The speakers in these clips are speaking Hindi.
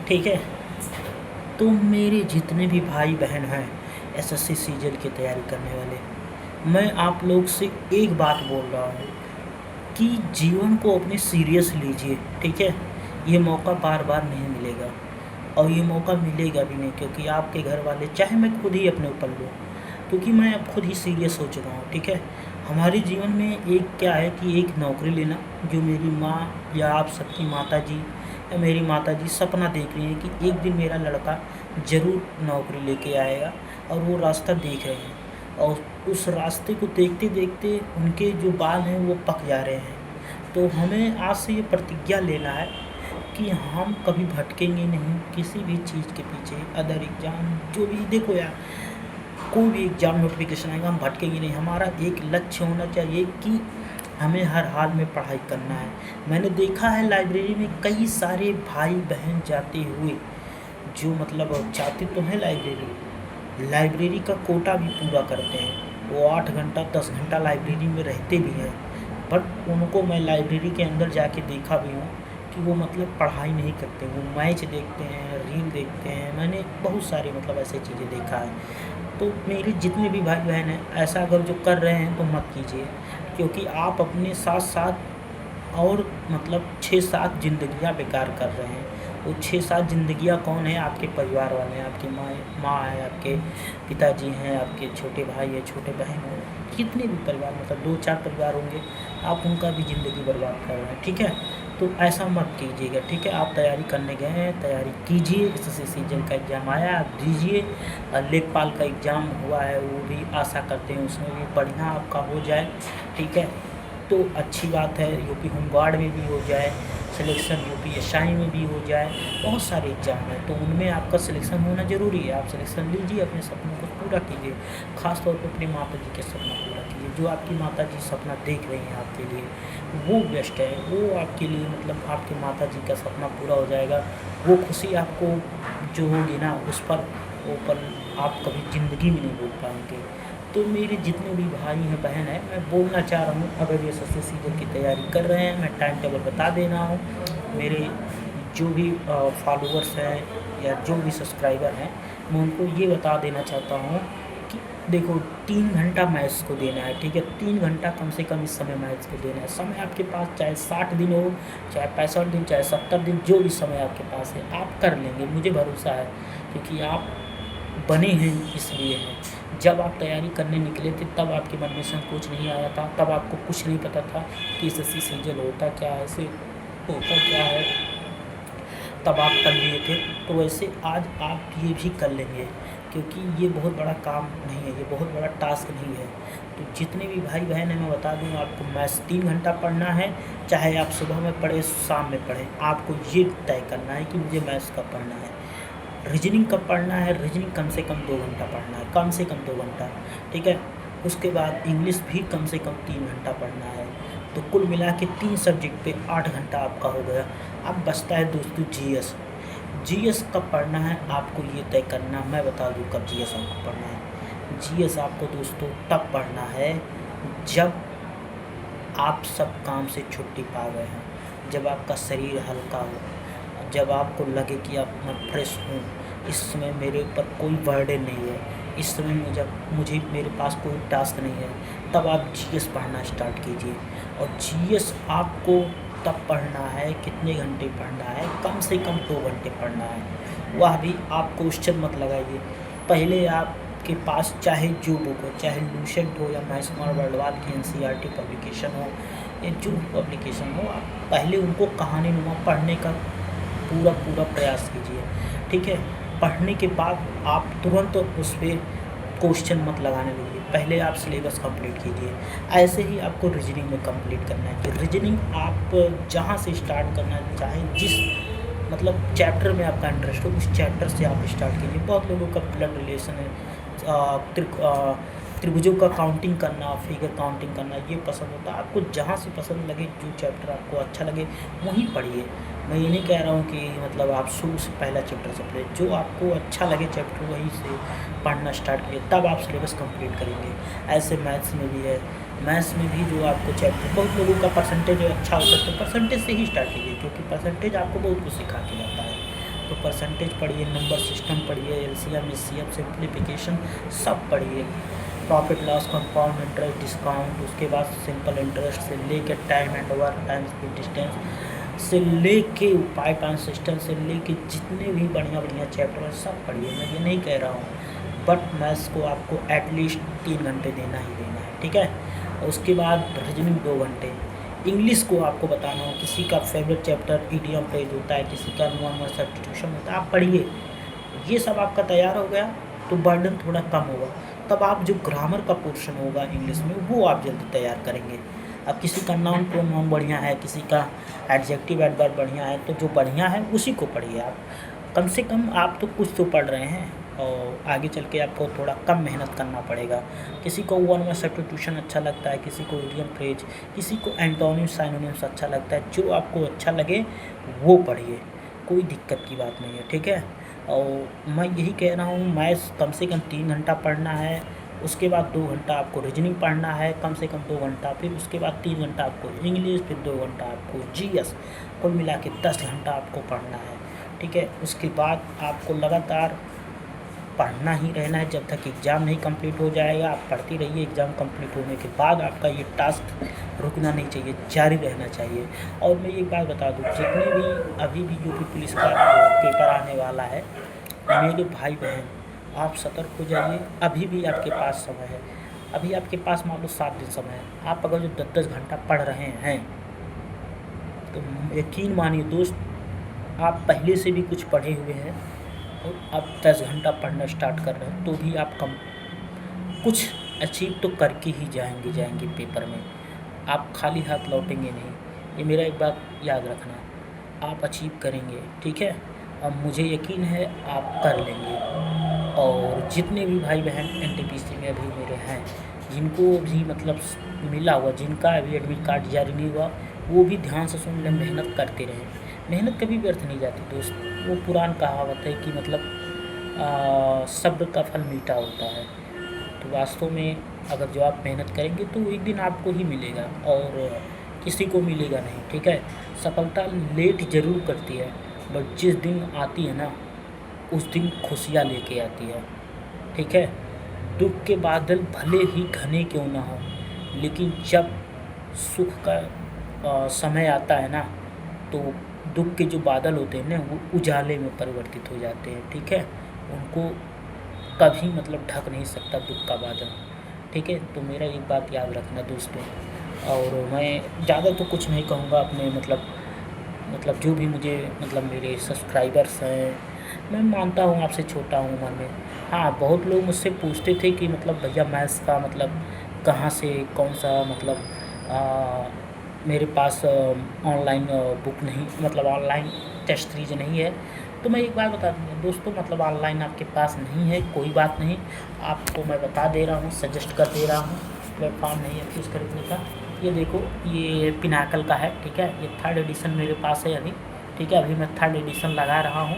ठीक है। तो मेरे जितने भी भाई बहन हैं एसएससी सीजन की तैयारी करने वाले, मैं आप लोग से एक बात बोल रहा हूँ कि जीवन को अपने सीरियस लीजिए। ठीक है, ये मौका बार बार नहीं मिलेगा और ये मौका मिलेगा भी नहीं, क्योंकि आपके घर वाले, चाहे मैं खुद ही अपने ऊपर लूँ, क्योंकि मैं अब खुद ही सीरियस हो चुका हूँ। ठीक है, हमारे जीवन में एक क्या है कि एक नौकरी लेना, जो मेरी माँ या आप सबकी माता जी या मेरी माता जी सपना देख रही हैं कि एक दिन मेरा लड़का ज़रूर नौकरी लेके आएगा, और वो रास्ता देख रहे हैं, और उस रास्ते को देखते देखते उनके जो बाल हैं वो पक जा रहे हैं। तो हमें आज से ये प्रतिज्ञा लेना है कि हम कभी भटकेंगे नहीं किसी भी चीज़ के पीछे। अदर एग्ज़ाम जो भी, देखो यार, कोई भी एग्ज़ाम नोटिफिकेशन आएगा हम भटकेंगे नहीं। हमारा एक लक्ष्य होना चाहिए कि हमें हर हाल में पढ़ाई करना है। मैंने देखा है लाइब्रेरी में कई सारे भाई बहन जाते हुए, जो मतलब जाते तो हैं लाइब्रेरी का कोटा भी पूरा करते हैं। वो 8 घंटा 10 घंटा लाइब्रेरी में रहते भी हैं, बट उनको मैं लाइब्रेरी के अंदर जाके देखा भी हूँ कि वो मतलब पढ़ाई नहीं करते, वो मैच देखते हैं, रील देखते हैं। मैंने बहुत सारे मतलब ऐसे चीज़ें देखा है। तो मेरे जितने भी भाई बहन हैं, ऐसा अगर जो कर रहे हैं तो मत कीजिए, क्योंकि आप अपने साथ साथ और मतलब 6-7 ज़िंदगियाँ बेकार कर रहे हैं। वो 6-7 ज़िंदगियाँ कौन है? आपके परिवार वाले हैं, आपकी माँ है, आपके पिताजी हैं, आपके छोटे भाई है, छोटे बहन हैं, जितने भी परिवार, मतलब 2-4 परिवार होंगे, आप उनका भी ज़िंदगी बर्बाद कर रहे हैं। ठीक है, तो ऐसा मत कीजिएगा। ठीक है, आप तैयारी करने गए हैं, तैयारी कीजिए। एसएससी सीजन का एग्ज़ाम आया, आप दीजिए। लेखपाल का एग्ज़ाम हुआ है, वो भी आशा करते हैं उसमें भी बढ़िया आपका हो जाए। ठीक है, तो अच्छी बात है। यूपी होमगार्ड में भी हो जाए सिलेक्शन, यूपीएसआई में भी हो जाए, बहुत सारे एग्ज़ाम हैं, तो उनमें आपका सिलेक्शन होना ज़रूरी है। आप सिलेक्शन लीजिए, अपने सपनों को पूरा कीजिए। ख़ास तौर पर अपनी माता जी के सपना पूरा कीजिए। जो आपकी माता जी सपना देख रही हैं आपके लिए, वो बेस्ट है। वो आपके लिए मतलब आपकी माता जी का सपना पूरा हो जाएगा। वो खुशी आपको जो होगी ना, उस पर आप कभी ज़िंदगी में नहीं भूल पाएंगे। तो मेरे जितने भी भाई हैं बहन हैं, मैं बोलना चाह रहा हूँ, अगर ये एसएससी सीजन की तैयारी कर रहे हैं, मैं टाइम टेबल बता दे रहा हूँ। मेरे जो भी फॉलोअर्स हैं या जो भी सब्सक्राइबर हैं, मैं उनको ये बता देना चाहता हूँ कि देखो, 3 घंटा मैथ्स को देना है। ठीक है, 3 घंटा कम से कम इस समय मैथ्स को देना है। समय आपके पास चाहे 60 दिन हो, चाहे 65 दिन, चाहे 70 दिन, जो भी समय आपके पास है आप कर लेंगे, मुझे भरोसा है, क्योंकि आप बने हैं इसलिए हैं। जब आप तैयारी करने निकले थे तब आपके मन में संकोच नहीं आया था, तब आपको कुछ नहीं पता था कि एसएससी सीजन होता क्या है, ऐसे होता क्या है, तब आप कर लिए थे। तो वैसे आज आप ये भी कर लेंगे, क्योंकि ये बहुत बड़ा काम नहीं है, ये बहुत बड़ा टास्क नहीं है। तो जितने भी भाई बहन हैं, मैं बता दूँ, आपको मैथ्स 3 घंटा पढ़ना है, चाहे आप सुबह में पढ़ें शाम में पढ़ें, आपको ये तय करना है कि मुझे मैथ्स कब पढ़ना है। रीजनिंग कब पढ़ना है? रीजनिंग कम से कम 2 घंटा पढ़ना है, कम से कम 2 घंटा। ठीक है, उसके बाद इंग्लिश भी कम से कम 3 घंटा पढ़ना है। तो कुल मिला के 3 सब्जेक्ट पे 8 घंटा आपका हो गया। अब बचता है दोस्तों जीएस। जीएस कब पढ़ना है आपको ये तय करना, मैं बता दूँ कब जीएस आपको पढ़ना है। जीएस आपको दोस्तों तब पढ़ना है जब आप सब काम से छुट्टी पा गए हैं, जब आपका शरीर हल्का हो, जब आपको लगे कि अब मैं फ्रेश हूँ, इस समय मेरे ऊपर कोई बर्डन नहीं है, इस समय मुझे मेरे पास कोई टास्क नहीं है, तब आप जीएस पढ़ना स्टार्ट कीजिए। और जीएस आपको तब पढ़ना है, कितने घंटे पढ़ना है? कम से कम 2 घंटे पढ़ना है। वह भी आप क्वेश्चन मत लगाइए। पहले आपके पास चाहे जो बुक हो, चाहे लूसेंट हो या महेश कुमार बर्डवाल की एनसीईआरटी पब्लिकेशन हो या जो पब्लिकेशन हो, आप पहले उनको कहानीनुमा पढ़ने का पूरा प्रयास कीजिए। ठीक है, पढ़ने के बाद आप तुरंत उस पर क्वेश्चन मत लगाने लगिए, पहले आप सिलेबस कंप्लीट कीजिए। ऐसे ही आपको रीजनिंग में कंप्लीट करना है कि रीजनिंग आप जहाँ से स्टार्ट करना चाहें, जिस मतलब चैप्टर में आपका इंटरेस्ट हो, उस चैप्टर से आप स्टार्ट कीजिए। बहुत लोगों का ब्लड रिलेशन है, त्रिभुजों का काउंटिंग करना, फिगर काउंटिंग करना, ये पसंद होता है। आपको जहाँ से पसंद लगे, जो चैप्टर आपको अच्छा लगे वहीं पढ़िए। मैं ये नहीं कह रहा हूँ कि मतलब आप शुरू से पहला चैप्टर से पढ़े, जो आपको अच्छा लगे चैप्टर वहीं से पढ़ना स्टार्ट कीजिए, तब आप सिलेबस कंप्लीट करेंगे। ऐसे मैथ्स में भी है, मैथ्स में भी जो आपको चैप्टर, बहुत लोगों का परसेंटेज अच्छा होता है, तो परसेंटेज से ही स्टार्ट कीजिए, क्योंकि परसेंटेज आपको बहुत कुछ सिखा के जाता है। तो परसेंटेज पढ़िए, नंबर सिस्टम पढ़िए, एलसीएम, एचसीएफ, सिंप्लीफिकेशन सब पढ़िए, profit loss, compound interest, discount, उसके बाद सिंपल इंटरेस्ट से लेके time and work, time speed distance से लेके उपाय ट्रांसिस्टर से लेके जितने भी बढ़िया बढ़िया चैप्टर हैं सब पढ़िए। मैं ये नहीं कह रहा हूँ, बट मैथ्स को आपको एटलीस्ट 3 घंटे देना ही देना है, ठीक है। और उसके बाद रीजनिंग 2 घंटे, इंग्लिश को आपको बताना हो, किसी का फेवरेट चैप्टर इडियम फ्रेज होता है, किसी का नॉर्मल सब्स्टिट्यूशन होता है, आप पढ़िए। ये सब आपका तैयार हो गया तो बर्डन थोड़ा कम होगा, तब आप जो ग्रामर का पोर्शन होगा इंग्लिश में वो आप जल्दी तैयार करेंगे। अब किसी का नाउन प्रोनाउन बढ़िया है, किसी का एडजेक्टिव एडवर्ब बढ़िया है, तो जो बढ़िया है उसी को पढ़िए आप। कम से कम आप तो कुछ तो पढ़ रहे हैं, और आगे चल के आपको थोड़ा कम मेहनत करना पड़ेगा। किसी को वन वर्ड सब्स्टिट्यूशन अच्छा लगता है, किसी को इडियम फ्रेज, किसी को एंटोनिम साइनोनिम्स अच्छा लगता है, जो आपको अच्छा लगे वो पढ़िए, कोई दिक्कत की बात नहीं है, ठीक है। और मैं यही कह रहा हूँ, मैथ्स कम से कम 3 घंटा पढ़ना है, उसके बाद 2 घंटा आपको रीजनिंग पढ़ना है, कम से कम 2 घंटा, फिर उसके बाद 3 घंटा आपको इंग्लिश, फिर 2 घंटा आपको जीएस, कुल मिला के 10 घंटा आपको पढ़ना है, ठीक है। उसके बाद आपको लगातार पढ़ना ही रहना है जब तक एग्ज़ाम नहीं कंप्लीट हो जाएगा। आप पढ़ती रहिए, एग्ज़ाम कंप्लीट होने के बाद आपका ये टास्क रुकना नहीं चाहिए, जारी रहना चाहिए। और मैं एक बात बता दूँ, जितने भी अभी भी यूपी पुलिस का पेपर आने वाला है, मेरे भाई बहन आप सतर्क हो जाइए, अभी भी आपके पास समय है। अभी आपके पास मान लो 7 दिन समय है, आप अगर जो 10-10 घंटा पढ़ रहे हैं तो यकीन मानिए दोस्त, आप पहले से भी कुछ पढ़े हुए हैं और आप 10 घंटा पढ़ना स्टार्ट कर रहे हैं तो भी आप कम कुछ अचीव तो करके ही जाएंगे पेपर में। आप खाली हाथ लौटेंगे नहीं, ये मेरा एक बात याद रखना, आप अचीव करेंगे, ठीक है। अब मुझे यकीन है आप कर लेंगे। और जितने भी भाई बहन एनटीपीसी में अभी मेरे हैं, जिनको भी मतलब मिला हुआ, जिनका अभी एडमिट कार्ड जारी नहीं हुआ, वो भी ध्यान से सुन लें, मेहनत करते रहें। मेहनत कभी व्यर्थ नहीं जाती दोस्त, वो पुरान कहावत है कि मतलब सब्र का फल मीठा होता है। तो वास्तव में अगर जो आप मेहनत करेंगे तो एक दिन आपको ही मिलेगा और किसी को मिलेगा नहीं, ठीक है। सफलता लेट ज़रूर करती है, बट जिस दिन आती है ना, उस दिन खुशियाँ लेके आती है, ठीक है। दुख के बादल भले ही घने क्यों ना हो, लेकिन जब सुख का समय आता है ना, तो दुख के जो बादल होते हैं ना, वो उजाले में परिवर्तित हो जाते हैं, ठीक है। उनको कभी मतलब ढक नहीं सकता दुख का बादल, ठीक है। तो मेरा एक बात याद रखना दोस्तों। और मैं ज़्यादा तो कुछ नहीं कहूँगा अपने मतलब जो भी मुझे मतलब मेरे सब्सक्राइबर्स हैं, मैं मानता हूँ आपसे छोटा हूँ उम्र में। हाँ, बहुत लोग मुझसे पूछते थे कि मतलब भैया मैथ्स का मतलब कहाँ से, कौन सा मतलब मेरे पास ऑनलाइन बुक नहीं, मतलब ऑनलाइन टेस्ट सीरीज नहीं है। तो मैं एक बात बता दूँ दोस्तों, मतलब ऑनलाइन आपके पास नहीं है, कोई बात नहीं, आपको मैं बता दे रहा हूँ, सजेस्ट कर दे रहा हूँ, प्लेटफॉर्म नहीं है फीस खरीदने का। ये देखो, ये पिनाकल का है, ठीक है। ये 3rd एडिशन मेरे पास है अभी, ठीक है। अभी मैं 3rd एडिशन लगा रहा हूँ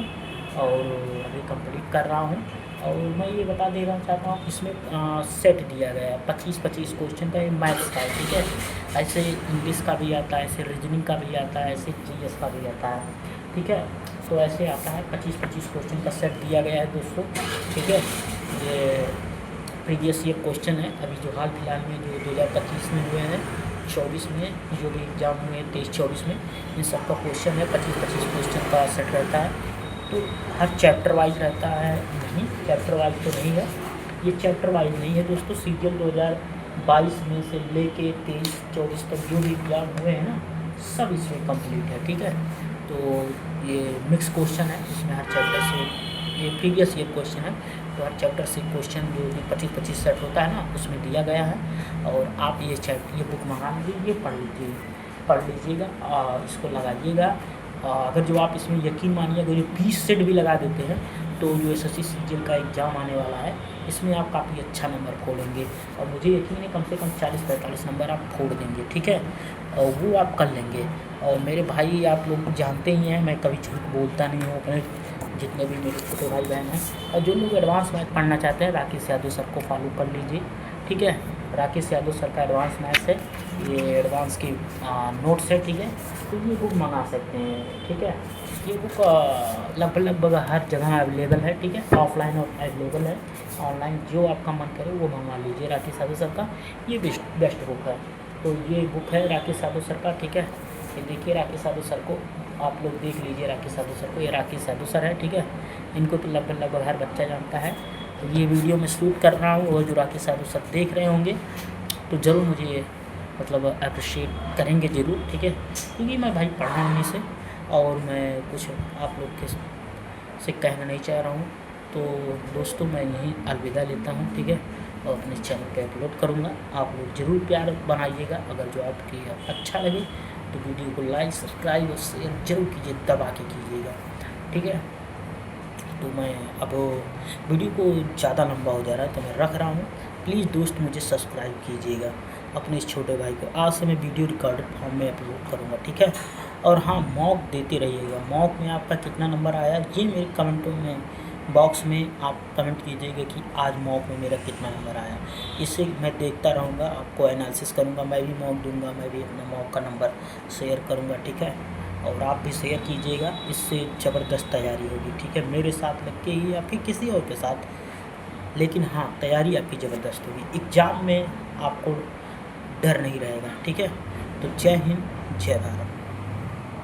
और अभी कंप्लीट कर रहा हूँ। और मैं ये बता दे रहा चाहता हूँ, इसमें सेट दिया गया है 25-25 क्वेश्चन का, ये मैथ्स का है, ठीक है। ऐसे इंग्लिश का भी आता है, ऐसे रीजनिंग का भी आता है, ऐसे जीएस का भी आता है, ठीक है। तो ऐसे आता है 25-25 क्वेश्चन का सेट दिया गया है दोस्तों, ठीक है। ये प्रीवियस ईयर क्वेश्चन है, अभी जो हाल फिलहाल में जो 2025 में हुए हैं, 24 में जो भी एग्ज़ाम हुए हैं 23-24 में, इन सब का क्वेश्चन है, 25-25 क्वेश्चन का सेट रहता है। तो हर चैप्टर वाइज रहता है, नहीं चैप्टर वाइज तो नहीं है, ये चैप्टर वाइज नहीं है दोस्तों। सीरियल 2022 में से लेके 23-24 तक जो भी एग्ज़ाम हुए हैं ना, सब इसमें कंप्लीट है, ठीक है। तो ये मिक्स क्वेश्चन है, इसमें हर चैप्टर से, ये प्रीवियस ईयर क्वेश्चन है, तो हर चैप्टर से क्वेश्चन जो भी 25-25 सेट होता है ना, उसमें दिया गया है। और आप ये बुक मंगा लीजिए, पढ़ लीजिएगा और इसको लगाइएगा। अगर जो आप इसमें यकीन मानिए, अगर ये 20 सेट भी लगा देते हैं तो जो एसएससी सीजीएल का एग्ज़ाम आने वाला है, इसमें आप काफ़ी अच्छा नंबर फोड़ेंगे। और मुझे यकीन है कम से कम 40-45 नंबर आप फोड़ देंगे, ठीक है। और वो आप कर लेंगे। और मेरे भाई आप लोग जानते ही हैं, मैं कभी झूठ बोलता नहीं हूँ अपने जितने भी मेरे छोटे भाई बहन हैं। और जो लोग एडवांस मैथ पढ़ना चाहते हैं, राकेश यादव सर को फॉलो कर लीजिए, ठीक है। राकेश यादव सर का एडवांस मैथ्स है, ये एडवांस की नोट्स है, ठीक है। तो ये बुक मंगा सकते हैं, ठीक है। ये बुक लगभग लगभग हर जगह अवेलेबल है, ठीक है। ऑफलाइन और अवेलेबल है, ऑनलाइन जो आपका मन करे वो मंगवा लीजिए। राकेश साधु सर का ये बेस्ट बुक है। तो ये बुक है राकेश साधु सर का, ठीक है। ये देखिए राकेश साधु सर को आप लोग देख लीजिए, राकेश साधु सर को, ये राकेश साधु सर है, ठीक है। इनको तो लगभग लगभग हर बच्चा जानता है। तो ये वीडियो मैं शूट कर रहा हूँ और जो राकेश साधु सर देख रहे होंगे तो ज़रूर मुझे मतलब अप्रिशिएट करेंगे ज़रूर, ठीक है। क्योंकि मैं भाई पढ़ा हूँ इसे और मैं कुछ आप लोग के से कहना नहीं चाह रहा हूँ। तो दोस्तों मैं यहीं अलविदा लेता हूँ, ठीक है। और अपने चैनल पे अपलोड करूँगा, आप लोग ज़रूर प्यार बनाइएगा। अगर जो आपकी अच्छा लगे तो वीडियो को लाइक सब्सक्राइब और शेयर जरूर कीजिए, दबा के कीजिएगा, ठीक है। तो मैं अब वीडियो को ज़्यादा लंबा हो जा रहा है तो मैं रख रहा हूँ। प्लीज़ दोस्त मुझे सब्सक्राइब कीजिएगा अपने इस छोटे भाई को। आज से मैं वीडियो रिकॉर्डेड फॉर्म में अपलोड करूँगा, ठीक है। और हाँ, मॉक देते रहिएगा। मॉक में आपका कितना नंबर आया ये मेरे कमेंटों में बॉक्स में आप कमेंट कीजिएगा कि आज मॉक में मेरा कितना नंबर आया। इससे मैं देखता रहूँगा, आपको एनालिसिस करूँगा, मैं भी मॉक दूँगा, मैं भी अपना मॉक का नंबर शेयर करूँगा, ठीक है। और आप भी शेयर कीजिएगा, इससे ज़बरदस्त तैयारी होगी, ठीक है। मेरे साथ लग के ही या फिर किसी और के साथ, लेकिन हाँ तैयारी आपकी ज़बरदस्त होगी। एग्ज़ाम में आपको डर नहीं रहेगा, ठीक है। तो जय हिंद, जय भारत।